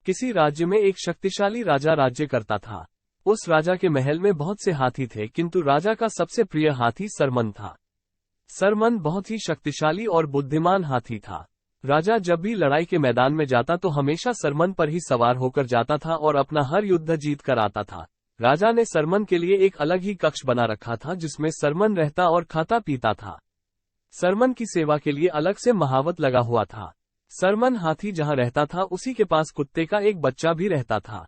किसी राज्य में एक शक्तिशाली राजा राज्य करता था। उस राजा के महल में बहुत से हाथी थे, किंतु राजा का सबसे प्रिय हाथी सरमन था। सरमन बहुत ही शक्तिशाली और बुद्धिमान हाथी था। राजा जब भी लड़ाई के मैदान में जाता तो हमेशा सरमन पर ही सवार होकर जाता था और अपना हर युद्ध जीत कर आता था। राजा ने सरमन के लिए एक अलग ही कक्ष बना रखा था जिसमें सरमन रहता और खाता पीता था। सरमन की सेवा के लिए अलग से महावत लगा हुआ था। सरमन हाथी जहां रहता था उसी के पास कुत्ते का एक बच्चा भी रहता था।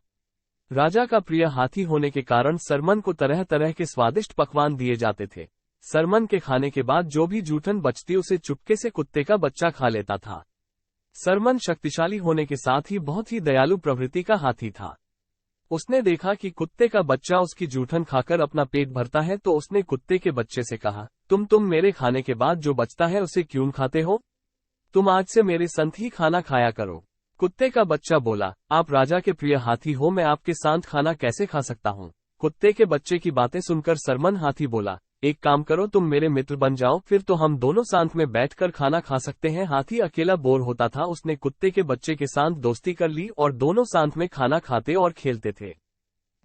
राजा का प्रिय हाथी होने के कारण सरमन को तरह तरह के स्वादिष्ट पकवान दिए जाते थे। सरमन के खाने के बाद जो भी जूठन बचती उसे चुपके से कुत्ते का बच्चा खा लेता था। सरमन शक्तिशाली होने के साथ ही बहुत ही दयालु प्रवृत्ति का हाथी था। उसने देखा कि कुत्ते का बच्चा उसकी जूठन खाकर अपना पेट भरता है, तो उसने कुत्ते के बच्चे से कहा, तुम मेरे खाने के बाद जो बचता है उसे क्यों खाते हो? तुम आज से मेरे संग ही खाना खाया करो। कुत्ते का बच्चा बोला, आप राजा के प्रिय हाथी हो, मैं आपके साथ खाना कैसे खा सकता हूँ? कुत्ते के बच्चे की बातें सुनकर सरमन हाथी बोला, एक काम करो, तुम मेरे मित्र बन जाओ, फिर तो हम दोनों साथ में बैठकर खाना खा सकते हैं। हाथी अकेला बोर होता था, उसने कुत्ते के बच्चे के साथ दोस्ती कर ली और दोनों साथ में खाना खाते और खेलते थे।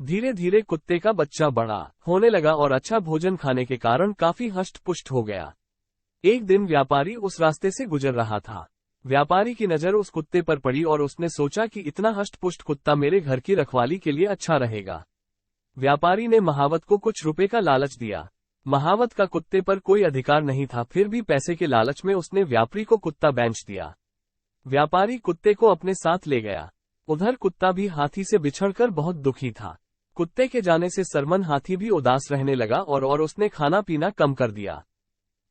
धीरे धीरे कुत्ते का बच्चा बड़ा होने लगा और अच्छा भोजन खाने के कारण काफी हष्ट पुष्ट हो गया। एक दिन व्यापारी उस रास्ते से गुजर रहा था। व्यापारी की नजर उस कुत्ते पर पड़ी और उसने सोचा कि इतना हष्ट पुष्ट कुत्ता मेरे घर की रखवाली के लिए अच्छा रहेगा। व्यापारी ने महावत को कुछ रुपए का लालच दिया। महावत का कुत्ते पर कोई अधिकार नहीं था, फिर भी पैसे के लालच में उसने व्यापारी को कुत्ता बेच दिया। व्यापारी कुत्ते को अपने साथ ले गया। उधर कुत्ता भी हाथी से बिछड़कर बहुत दुखी था। कुत्ते के जाने से सरमन हाथी भी उदास रहने लगा और उसने खाना पीना कम कर दिया।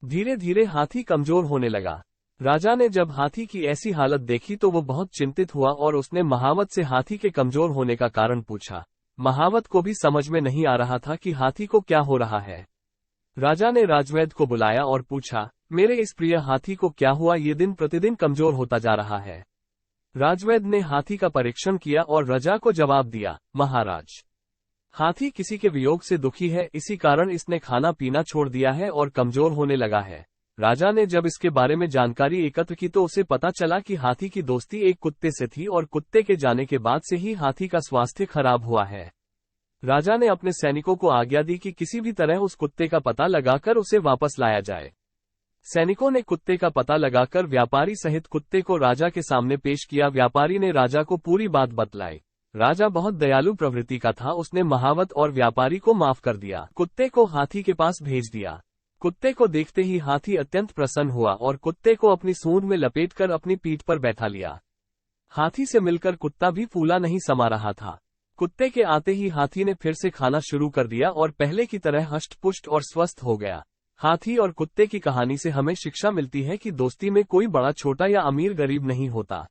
धीरे धीरे हाथी कमजोर होने लगा। राजा ने जब हाथी की ऐसी हालत देखी तो वो बहुत चिंतित हुआ और उसने महावत से हाथी के कमजोर होने का कारण पूछा। महावत को भी समझ में नहीं आ रहा था कि हाथी को क्या हो रहा है। राजा ने राजवैद्य को बुलाया और पूछा, मेरे इस प्रिय हाथी को क्या हुआ, ये दिन प्रतिदिन कमजोर होता जा रहा है। राजवैद्य ने हाथी का परीक्षण किया और राजा को जवाब दिया, महाराज, हाथी किसी के वियोग से दुखी है, इसी कारण इसने खाना पीना छोड़ दिया है और कमजोर होने लगा है। राजा ने जब इसके बारे में जानकारी एकत्र की तो उसे पता चला कि हाथी की दोस्ती एक कुत्ते से थी और कुत्ते के जाने के बाद से ही हाथी का स्वास्थ्य खराब हुआ है। राजा ने अपने सैनिकों को आज्ञा दी कि किसी भी तरह उस कुत्ते का पता लगाकर उसे वापस लाया जाए। सैनिकों ने कुत्ते का पता लगाकर व्यापारी सहित कुत्ते को राजा के सामने पेश किया। व्यापारी ने राजा को पूरी बात बतलाई। राजा बहुत दयालु प्रवृत्ति का था, उसने महावत और व्यापारी को माफ कर दिया। कुत्ते को हाथी के पास भेज दिया। कुत्ते को देखते ही हाथी अत्यंत प्रसन्न हुआ और कुत्ते को अपनी सूंड में लपेटकर अपनी पीठ पर बैठा लिया। हाथी से मिलकर कुत्ता भी फूला नहीं समा रहा था। कुत्ते के आते ही हाथी ने फिर से खाना शुरू कर दिया और पहले की तरह हष्ट पुष्ट और स्वस्थ हो गया। हाथी और कुत्ते की कहानी से हमें शिक्षा मिलती है कि दोस्ती में कोई बड़ा छोटा या अमीर गरीब नहीं होता।